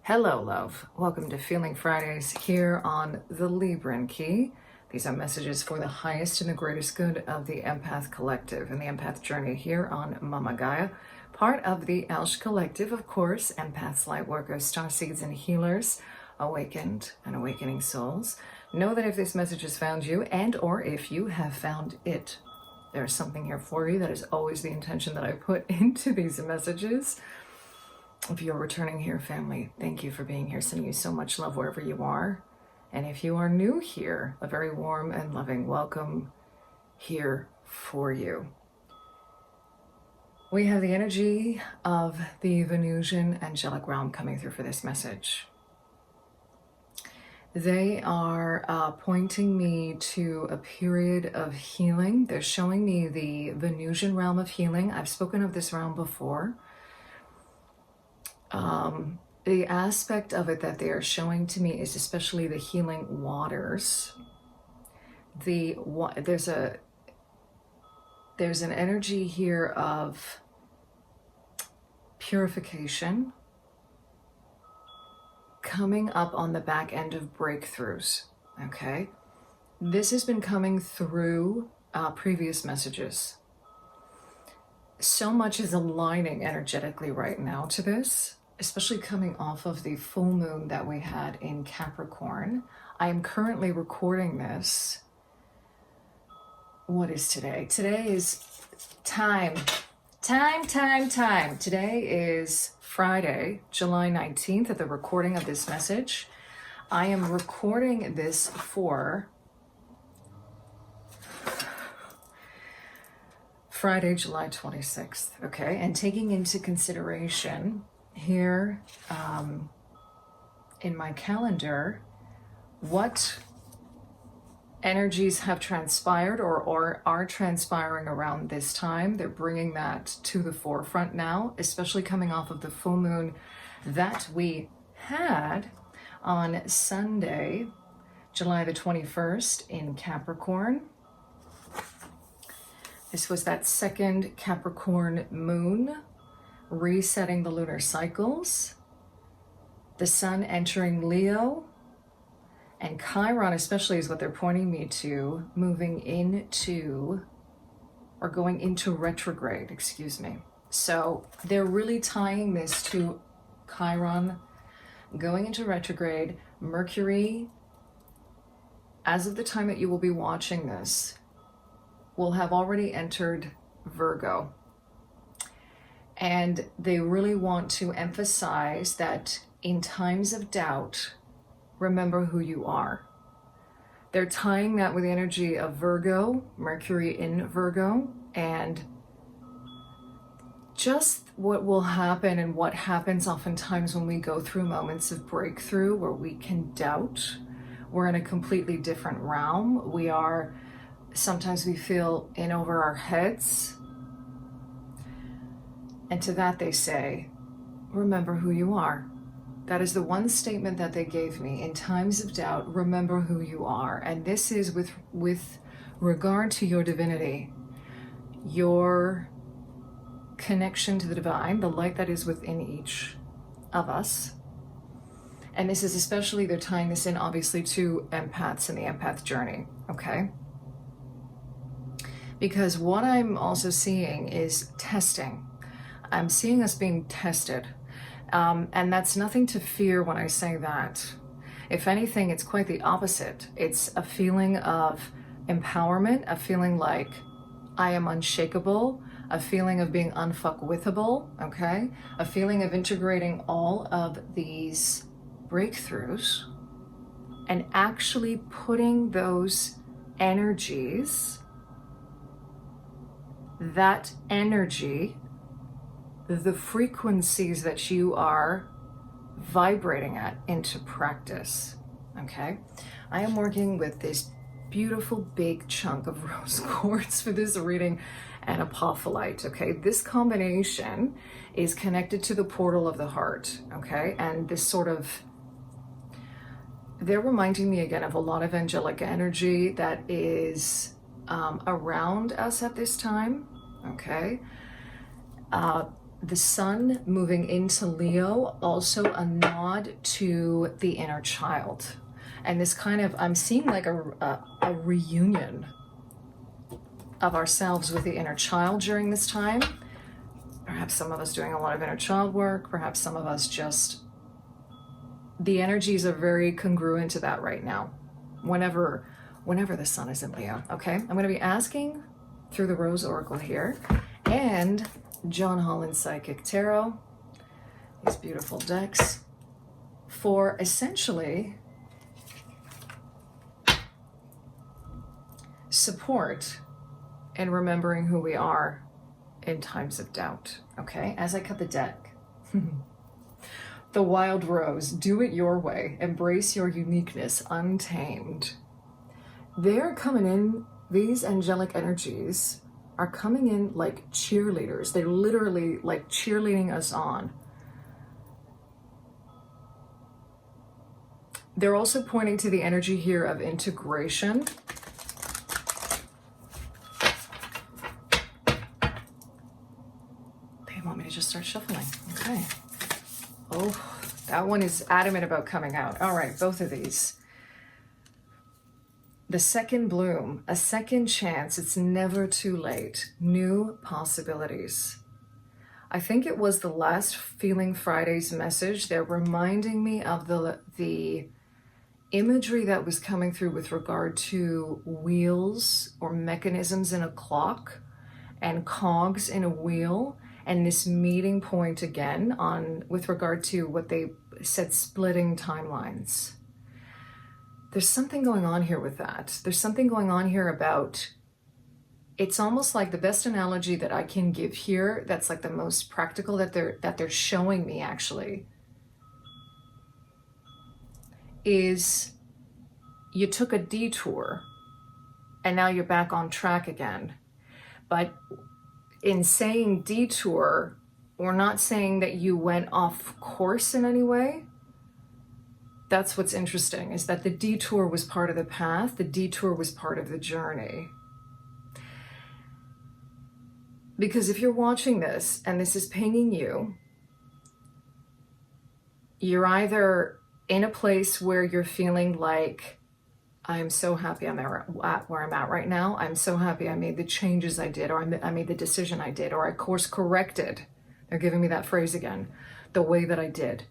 Hello, love. Welcome to Feeling Fridays here on the Libran Key. These are messages for the highest and the greatest good of the Empath Collective and the Empath Journey here on Mama Gaia, part of the Elsh Collective, of course, Empaths, Lightworkers, Starseeds, and Healers, awakened and awakening souls. Know that if this message has found you and or if you have found it, there's something here for you. That is always the intention that I put into these messages. If you're returning here, family, thank you for being here. Sending you so much love wherever you are. And if you are new here, a very warm and loving welcome here for you. We have the energy of the Venusian angelic realm coming through for this message. They are pointing me to a period of healing. They're showing me the Venusian realm of healing. I've spoken of this realm before. The aspect of it that they are showing to me is especially the healing waters. There's an energy here of purification coming up on the back end of breakthroughs. Okay, this has been coming through previous messages. So much is aligning energetically right now to this, especially coming off of the full moon that we had in Capricorn. I am currently recording this. What is today? Today is time. Today is Friday, July 19th at the recording of this message. I am recording this for Friday, July 26th, okay? And taking into consideration here in my calendar what energies have transpired or are transpiring around this time. They're bringing that to the forefront now, especially coming off of the full moon that we had on Sunday, July the 21st in Capricorn. This was that second Capricorn moon, resetting the lunar cycles, the sun entering Leo, and Chiron especially is what they're pointing me to, moving into, or going into retrograde, excuse me. So they're really tying this to Chiron going into retrograde. Mercury, as of the time that you will be watching this, will have already entered Virgo. And they really want to emphasize that in times of doubt, remember who you are. They're tying that with the energy of Virgo, Mercury in Virgo, and just what will happen and what happens oftentimes when we go through moments of breakthrough where we can doubt. We're in a completely different realm. Sometimes we feel in over our heads. And to that they say, remember who you are. That is the one statement that they gave me. In times of doubt, remember who you are. And this is with regard to your divinity, your connection to the divine, the light that is within each of us. And this is especially, they're tying this in obviously to empaths and the empath journey, okay? Because what I'm also seeing is testing. I'm seeing us being tested. And that's nothing to fear when I say that. If anything, it's quite the opposite. It's a feeling of empowerment, a feeling like I am unshakable, a feeling of being unfuckwithable, okay? A feeling of integrating all of these breakthroughs and actually putting those energies, that energy, the frequencies that you are vibrating at into practice, okay? I am working with this beautiful big chunk of rose quartz for this reading and apophyllite, okay? This combination is connected to the portal of the heart, okay? And this sort of, they're reminding me again of a lot of angelic energy that is around us at this time, okay? the sun moving into Leo, also a nod to the inner child. And this kind of, I'm seeing like a reunion of ourselves with the inner child during this time. Perhaps some of us doing a lot of inner child work, perhaps some of us just, the energies are very congruent to that right now. Whenever the sun is in Leo, okay? I'm gonna be asking through the Rose Oracle here and John Holland Psychic Tarot, these beautiful decks, for essentially support in remembering who we are in times of doubt, okay? As I cut the deck, the wild rose, do it your way, embrace your uniqueness, untamed. They're coming in, these angelic energies are coming in like cheerleaders. They're literally like cheerleading us on. They're also pointing to the energy here of integration. They want me to just start shuffling. Okay. Oh, that one is adamant about coming out. All right, both of these. The second bloom, a second chance, it's never too late. New possibilities. I think it was the last Feeling Friday's message. They're reminding me of the imagery that was coming through with regard to wheels or mechanisms in a clock and cogs in a wheel, and this meeting point again on with regard to what they said, splitting timelines. There's something going on here with that. There's something going on here about, it's almost like the best analogy that I can give here, that's like the most practical that they're showing me actually, is you took a detour and now you're back on track again. But in saying detour, we're not saying that you went off course in any way. That's what's interesting, is that the detour was part of the path. The detour was part of the journey. Because if you're watching this and this is pinging you, you're either in a place where you're feeling like, I'm so happy I'm at where I'm at right now. I'm so happy I made the changes I did, or I made the decision I did, or I course corrected. They're giving me that phrase again, the way that I did.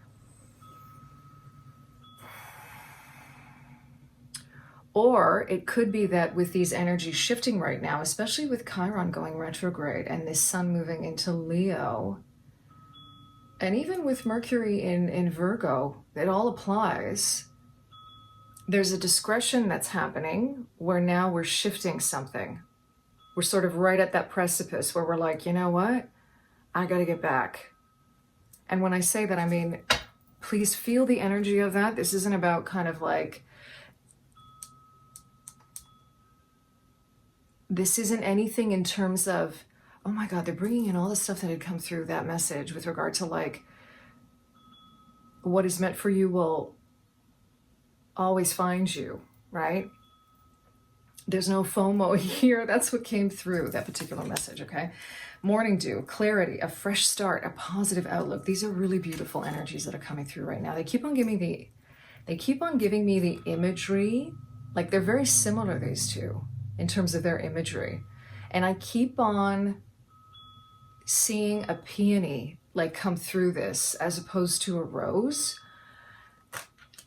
Or it could be that with these energies shifting right now, especially with Chiron going retrograde and this sun moving into Leo, and even with Mercury in Virgo, it all applies. There's a discretion that's happening where now we're shifting something. We're sort of right at that precipice where we're like, you know what? I got to get back. And when I say that, I mean, please feel the energy of that. This isn't about kind of like, this isn't anything in terms of, oh my God, they're bringing in all the stuff that had come through that message with regard to like, what is meant for you will always find you, right? There's no FOMO here. That's what came through that particular message, okay? Morning dew, clarity, a fresh start, a positive outlook. These are really beautiful energies that are coming through right now. They keep on giving me the imagery, like they're very similar, these two, in terms of their imagery. And I keep on seeing a peony like come through this as opposed to a rose.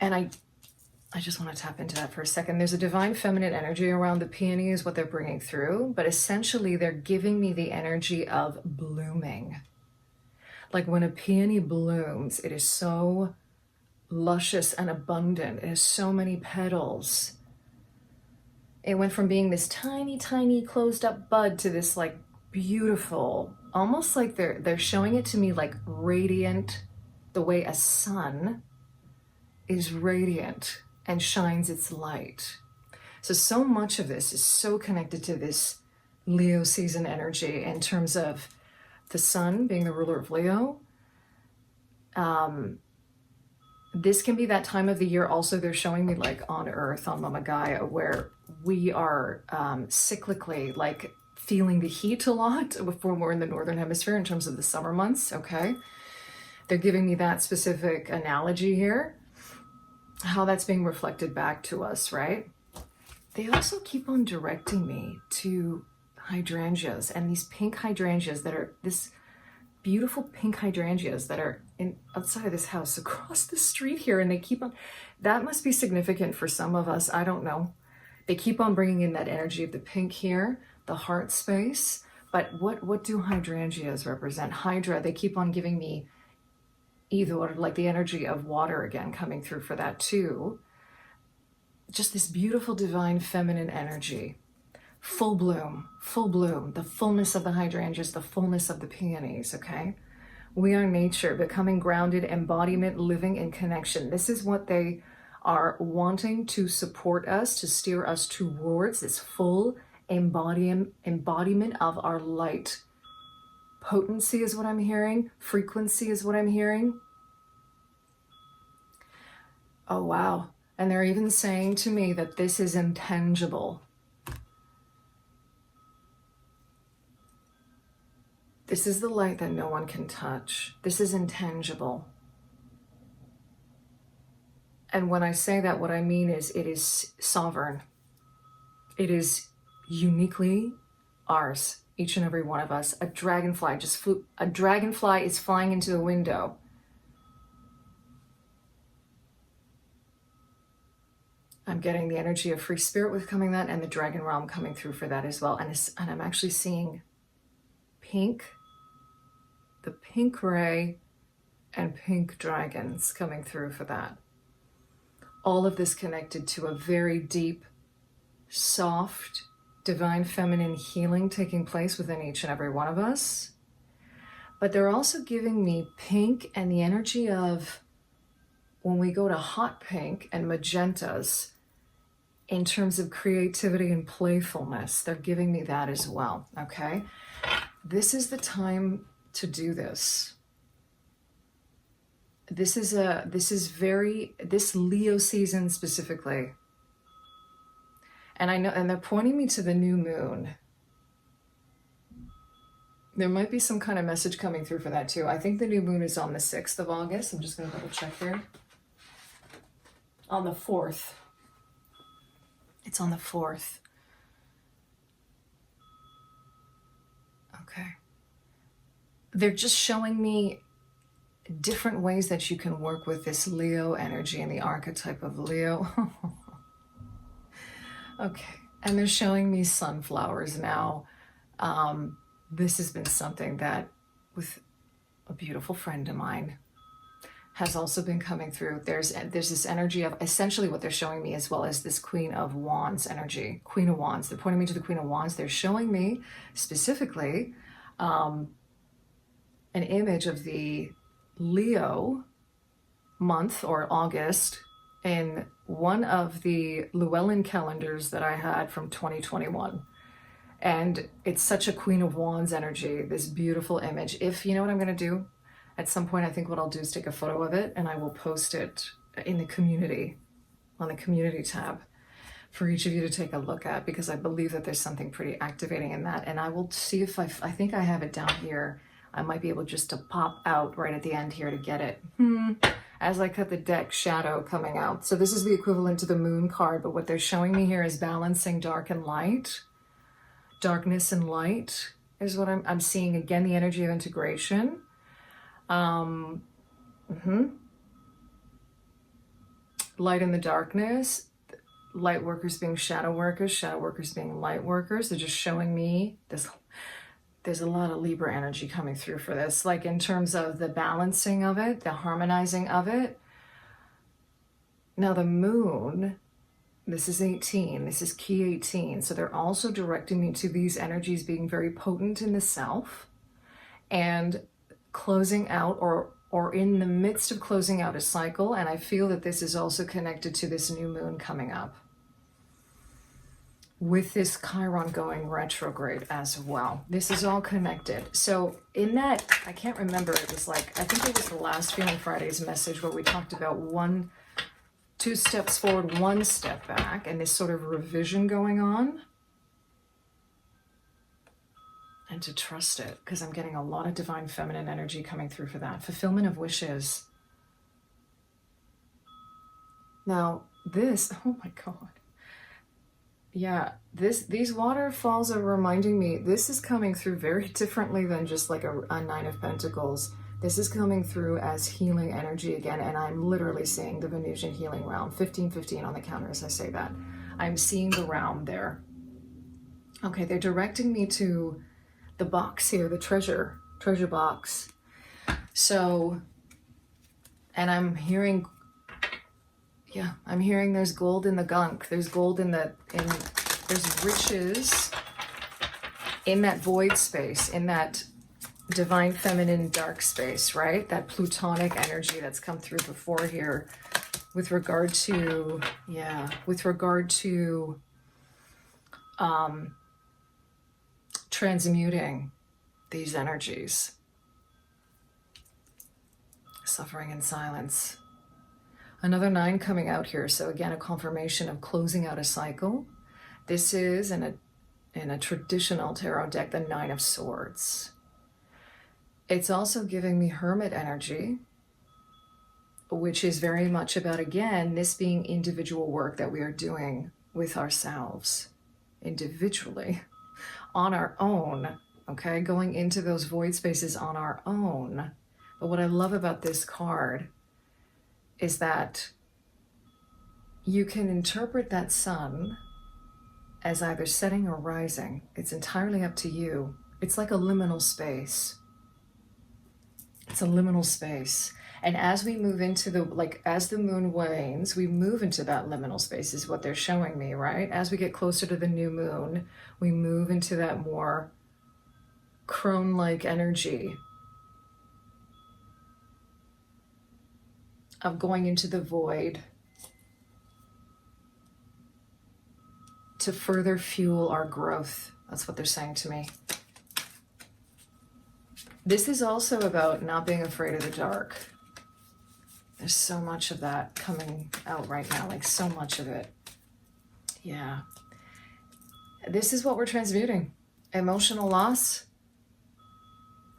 And I just want to tap into that for a second. There's a divine feminine energy around the peony is what they're bringing through, but essentially they're giving me the energy of blooming. Like when a peony blooms, it is so luscious and abundant. It has so many petals. It went from being this tiny, tiny closed up bud to this like beautiful, almost like they're showing it to me like radiant, the way a sun is radiant and shines its light. So much of this is so connected to this Leo season energy in terms of the sun being the ruler of Leo. This can be that time of the year also they're showing me like on Earth, on Mama Gaia, where we are cyclically like feeling the heat a lot before we're in the Northern Hemisphere in terms of the summer months, okay? They're giving me that specific analogy here, how that's being reflected back to us, right? They also keep on directing me to hydrangeas, and these pink hydrangeas that are this beautiful pink hydrangeas that are outside of this house across the street here, and they keep on, that must be significant for some of us, I don't know. They keep on bringing in that energy of the pink here, the heart space, but what do hydrangeas represent? Hydra, they keep on giving me either like the energy of water again coming through for that too. Just this beautiful divine feminine energy. Full bloom, the fullness of the hydrangeas, the fullness of the peonies, okay? We are nature, becoming grounded, embodiment, living in connection. This is what they are wanting to support us, to steer us towards, this full embodiment of our light. Potency is what I'm hearing. Frequency is what I'm hearing. Oh, wow. And they're even saying to me that this is intangible. This is the light that no one can touch. This is intangible. And when I say that, what I mean is it is sovereign. It is uniquely ours, each and every one of us. A dragonfly just flew. A dragonfly is flying into the window. I'm getting the energy of free spirit with coming that, and the dragon realm coming through for that as well. And I'm actually seeing pink, the pink ray, and pink dragons coming through for that. All of this connected to a very deep, soft, divine feminine healing taking place within each and every one of us. But they're also giving me pink and the energy of when we go to hot pink and magentas in terms of creativity and playfulness. They're giving me that as well, okay? This is the time to do this. This Leo season specifically. And I know, and they're pointing me to the new moon. There might be some kind of message coming through for that too. I think the new moon is on the 6th of August. I'm just going to double check here. On the 4th. It's on the 4th. Okay. They're just showing me different ways that you can work with this Leo energy and the archetype of Leo. Okay. And they're showing me sunflowers now. This has been something that, with a beautiful friend of mine, has also been coming through. There's this energy of essentially what they're showing me, as well as this Queen of Wands energy. Queen of Wands. They're pointing me to the Queen of Wands. They're showing me specifically an image of the Leo month or August in one of the Llewellyn calendars that I had from 2021. And it's such a Queen of Wands energy, this beautiful image. If you know what I'm going to do, at some point I think what I'll do is take a photo of it and I will post it in the community, on the community tab, for each of you to take a look at, because I believe that there's something pretty activating in that. And I will see if I think I have it down here. I might be able just to pop out right at the end here to get it. As I cut the deck, shadow coming out. So this is the equivalent to the moon card, but what they're showing me here is balancing dark and light. Darkness and light is what I'm seeing. Again, the energy of integration. Light in the darkness. Light workers being shadow workers being light workers. They're just showing me this. There's a lot of Libra energy coming through for this, like in terms of the balancing of it, the harmonizing of it. Now the moon, this is 18, this is key 18. So they're also directing me to these energies being very potent in the self and closing out or in the midst of closing out a cycle. And I feel that this is also connected to this new moon coming up, with this Chiron going retrograde as well. This is all connected. So in that, I can't remember, it was like, I think it was the last Feeling Fridays message where we talked about 2 steps forward, 1 step back, and this sort of revision going on. and to trust it, because I'm getting a lot of divine feminine energy coming through for that. Fulfillment of wishes. Now, this, oh my God. Yeah, these waterfalls are reminding me, this is coming through very differently than just like a Nine of Pentacles. This is coming through as healing energy again, and I'm literally seeing the Venusian healing realm. 1515 on the counter as I say that. I'm seeing the realm there. Okay, they're directing me to the box here, the treasure box. So, and I'm hearing, yeah, I'm hearing there's gold in the gunk. There's gold there's riches in that void space, in that divine feminine dark space, right? That plutonic energy that's come through before here with regard to, transmuting these energies. Suffering in silence. Another 9 coming out here. So again, a confirmation of closing out a cycle. This is in a traditional tarot deck, the 9 of Swords. It's also giving me Hermit energy, which is very much about, again, this being individual work that we are doing with ourselves, individually, on our own, okay? Going into those void spaces on our own. But what I love about this card is that you can interpret that sun as either setting or rising. It's entirely up to you. It's like a liminal space. It's a liminal space. And as we move into as the moon wanes, we move into that liminal space is what they're showing me, right? As we get closer to the new moon, we move into that more crone-like energy of going into the void to further fuel our growth. That's what they're saying to me. This is also about not being afraid of the dark. There's so much of that coming out right now, like so much of it. Yeah. This is what we're transmuting. Emotional loss.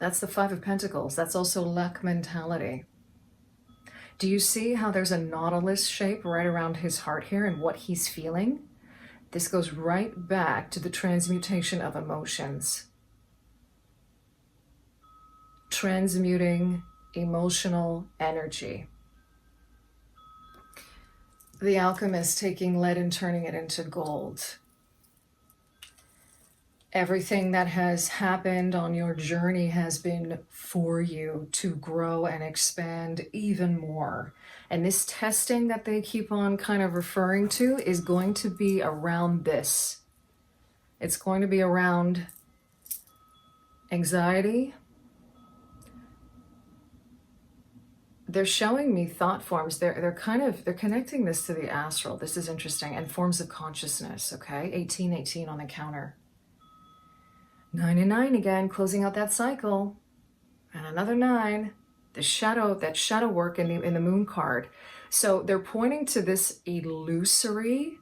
That's the 5 of Pentacles. That's also lack mentality. Do you see how there's a nautilus shape right around his heart here and what he's feeling? This goes right back to the transmutation of emotions. Transmuting emotional energy. The alchemist taking lead and turning it into gold. Everything that has happened on your journey has been for you to grow and expand even more. And this testing that they keep on kind of referring to is going to be around this. It's going to be around anxiety. They're showing me thought forms. They're connecting this to the astral. This is interesting. And forms of consciousness, okay? 1818 on the counter. 9 and 9 again, closing out that cycle. And another 9. The shadow, that shadow work in the moon card. So they're pointing to this illusory,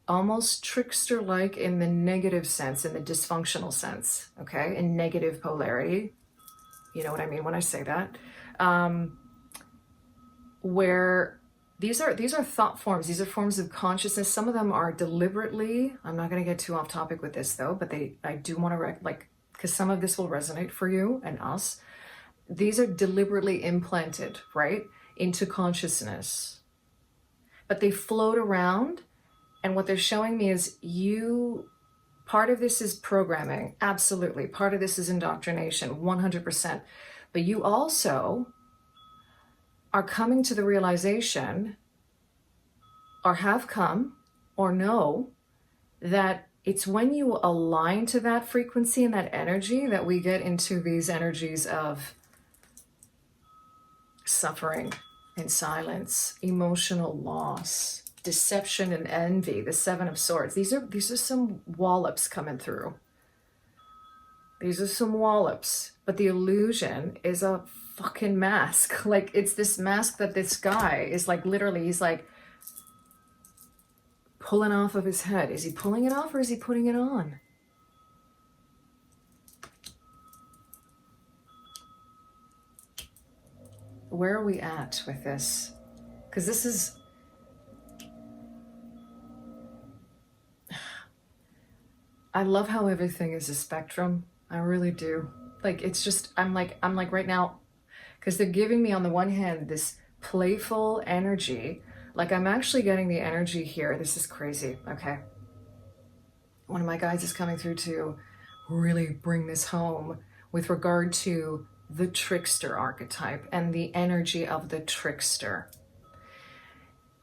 almost trickster-like in the negative sense, in the dysfunctional sense, okay? In negative polarity. You know what I mean when I say that. Where these are thought forms. These are forms of consciousness. Some of them are deliberately, I'm not going to get too off topic with this though, but I do want to because some of this will resonate for you and us. These are deliberately implanted, right, into consciousness. But they float around, and what they're showing me is part of this is programming, absolutely. Part of this is indoctrination, 100%. But you also are coming to the realization, or have come, or know, that it's when you align to that frequency and that energy that we get into these energies of suffering and silence, emotional loss, deception and envy, the 7 of Swords. These are some wallops coming through. These are some wallops. But the illusion is a fucking mask. Like, it's this mask that this guy is like, literally, he's like pulling off of his head? Is he pulling it off or is he putting it on? Where are we at with this? Because this is, I love how everything is a spectrum. I really do. Like, it's just, I'm like right now, because they're giving me on the one hand this playful energy. Like, I'm actually getting the energy here. This is crazy. Okay. One of my guides is coming through to really bring this home with regard to the trickster archetype and the energy of the trickster,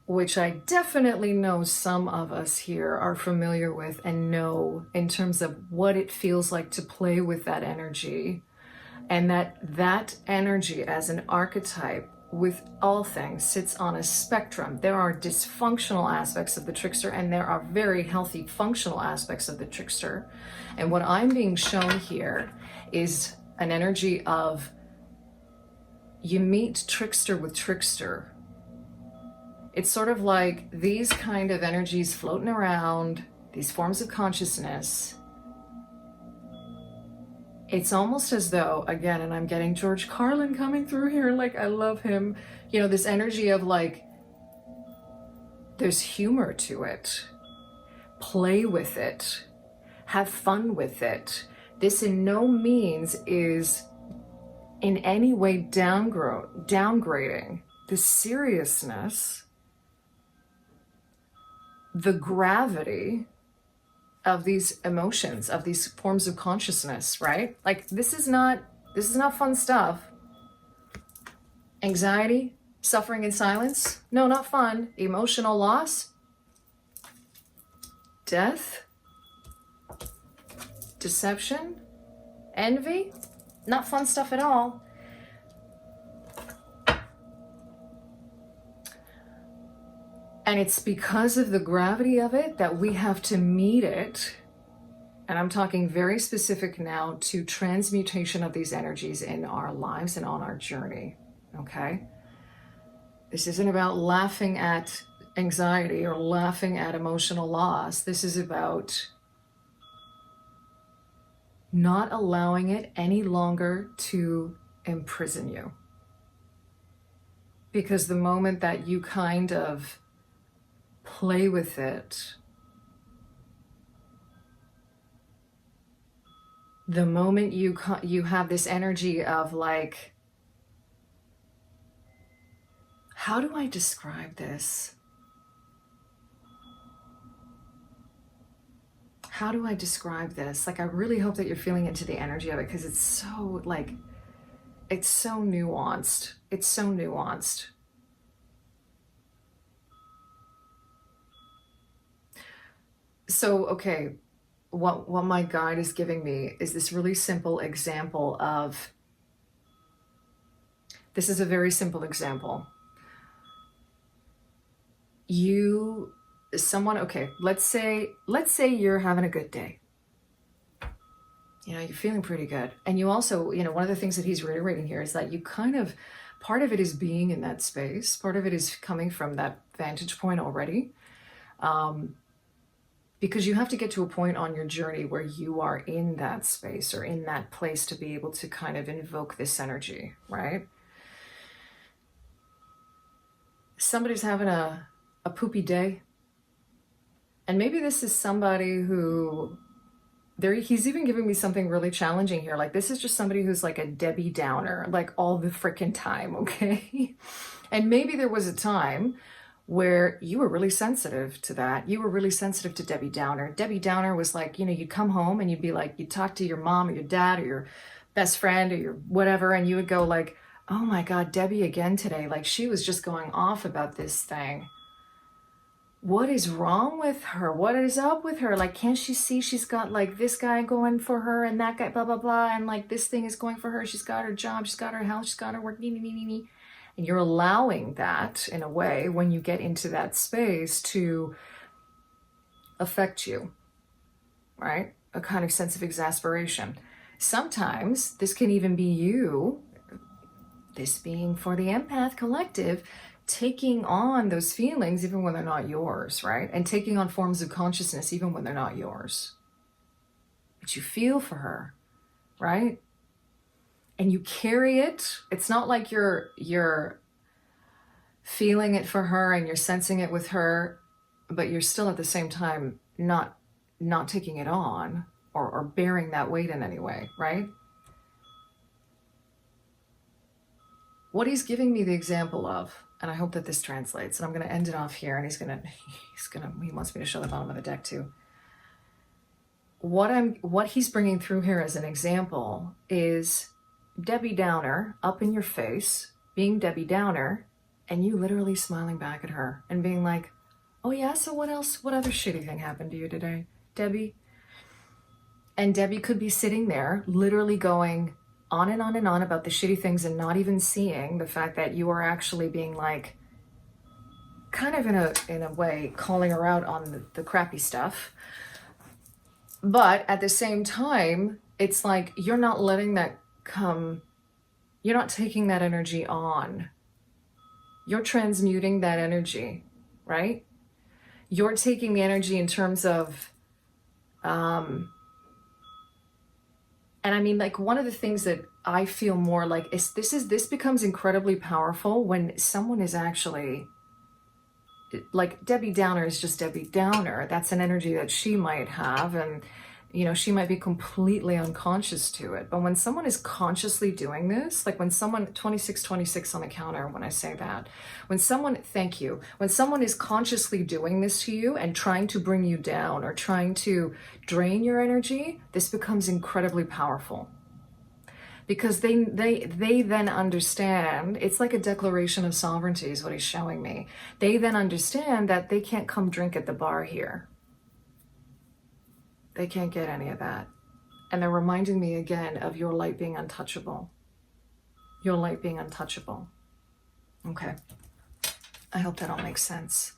which I definitely know some of us here are familiar with and know in terms of what it feels like to play with that energy. And that energy as an archetype with all things sits on a spectrum. There are dysfunctional aspects of the trickster and there are very healthy functional aspects of the trickster. And what I'm being shown here is an energy of, you meet trickster with trickster. It's sort of like these kind of energies floating around, these forms of consciousness. It's almost as though, again, and I'm getting George Carlin coming through here, like I love him, you know, this energy of like, there's humor to it. Play with it. Have fun with it. This in no means is in any way downgrading the seriousness, the gravity of these emotions, of these forms of consciousness, right? Like, this is not fun stuff. Anxiety, suffering in silence, no, not fun. Emotional loss, death, deception, envy, not fun stuff at all. And it's because of the gravity of it that we have to meet it. And I'm talking very specific now to transmutation of these energies in our lives and on our journey, okay? This isn't about laughing at anxiety or laughing at emotional loss. This is about not allowing it any longer to imprison you. Because the moment that you kind of play with it, the moment you have this energy of like, how do I describe this? How do I describe this? Like, I really hope that you're feeling into the energy of it, because it's so like, it's so nuanced. It's so nuanced. So, okay, what my guide is giving me is this really simple example of, this is a very simple example. Okay, let's say you're having a good day. You know, you're feeling pretty good. And you also, you know, one of the things that he's reiterating here is that you kind of, part of it is being in that space. Part of it is coming from that vantage point already. Because you have to get to a point on your journey where you are in that space or in that place to be able to kind of invoke this energy, right? Somebody's having a poopy day. And maybe this is somebody who, he's even giving me something really challenging here. Like, this is just somebody who's like a Debbie Downer, like all the freaking time, okay? And maybe there was a time where you were really sensitive to that. You were really sensitive to Debbie Downer. Debbie Downer was like, you know, you'd come home and you'd be like, you'd talk to your mom or your dad or your best friend or your whatever, and you would go like, oh my God, Debbie again today. Like, she was just going off about this thing. What is wrong with her? What is up with her? Like, can't she see she's got like this guy going for her and that guy, blah, blah, blah. And like this thing is going for her. She's got her job. She's got her house. She's got her work. And you're allowing that in a way when you get into that space to affect you, right? A kind of sense of exasperation. Sometimes this can even be you, this being for the empath collective, taking on those feelings even when they're not yours, right? And taking on forms of consciousness even when they're not yours. But you feel for her, right? And you carry it. It's not like you're feeling it for her and you're sensing it with her, but you're still at the same time not taking it on or bearing that weight in any way, right? What he's giving me the example of, and I hope that this translates, and I'm going to end it off here, and he wants me to show the bottom of the deck too. What he's bringing through here as an example is Debbie Downer up in your face, being Debbie Downer, and you literally smiling back at her and being like, oh yeah, so what else? What other shitty thing happened to you today, Debbie? And Debbie could be sitting there literally going on and on and on about the shitty things and not even seeing the fact that you are actually being like, kind of in a way, calling her out on the crappy stuff. But at the same time, it's like you're not letting that come, you're not taking that energy on. You're transmuting that energy, right? You're taking the energy in terms of, and I mean, like, one of the things that I feel more like is this becomes incredibly powerful when someone is actually, like, Debbie Downer is just Debbie Downer. That's an energy that she might have, and you know, she might be completely unconscious to it. But when someone is consciously doing this, like when someone, 2626 on the counter, when I say that, when someone, thank you, when someone is consciously doing this to you and trying to bring you down or trying to drain your energy, this becomes incredibly powerful. Because they then understand, it's like a declaration of sovereignty is what he's showing me. They then understand that they can't come drink at the bar here. They can't get any of that. And they're reminding me again of your light being untouchable. Your light being untouchable. Okay. I hope that all makes sense.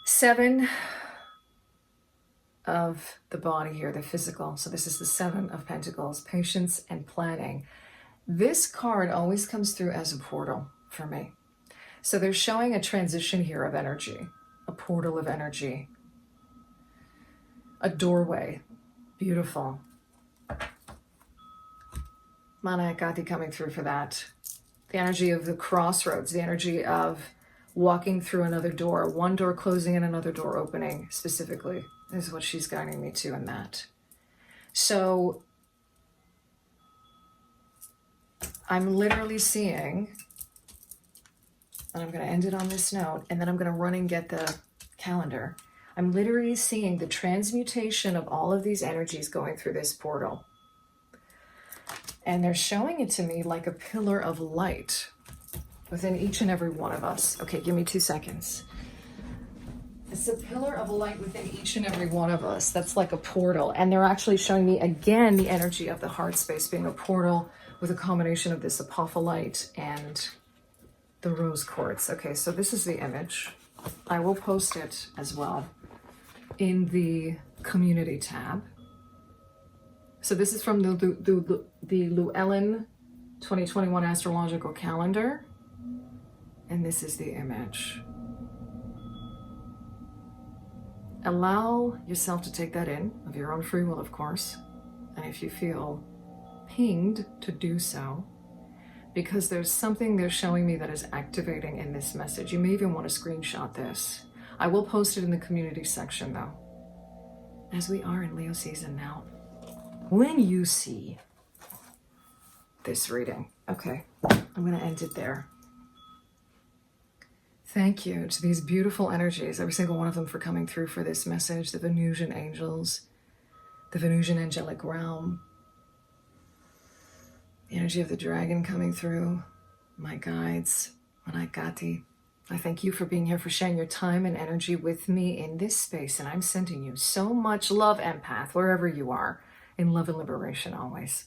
7 of the body here, the physical. So this is the 7 of Pentacles, patience and planning. This card always comes through as a portal for me. So they're showing a transition here of energy, a portal of energy. A doorway. Beautiful. Mana Ekati coming through for that. The energy of the crossroads, the energy of walking through another door, one door closing and another door opening specifically is what she's guiding me to in that. So I'm literally seeing, and I'm going to end it on this note, and then I'm going to run and get the calendar. I'm literally seeing the transmutation of all of these energies going through this portal. And they're showing it to me like a pillar of light within each and every one of us. Okay, give me 2 seconds. It's a pillar of light within each and every one of us. That's like a portal. And they're actually showing me again the energy of the heart space being a portal with a combination of this Apophyllite and the rose quartz. Okay, so this is the image. I will post it as well in the community tab. So this is from the Llewellyn 2021 astrological calendar, and this is the image. Allow yourself to take that in of your own free will, of course, and if you feel pinged to do so, because there's something they're showing me that is activating in this message. You may even want to screenshot this. I will post it in the community section though, as we are in Leo season now. When you see this reading, okay, I'm going to end it there. Thank you to these beautiful energies, every single one of them, for coming through for this message. The Venusian angels, the Venusian angelic realm, the energy of the dragon coming through, my guides, Manaikati. I thank you for being here, for sharing your time and energy with me in this space. And I'm sending you so much love, empath, wherever you are, in love and liberation always.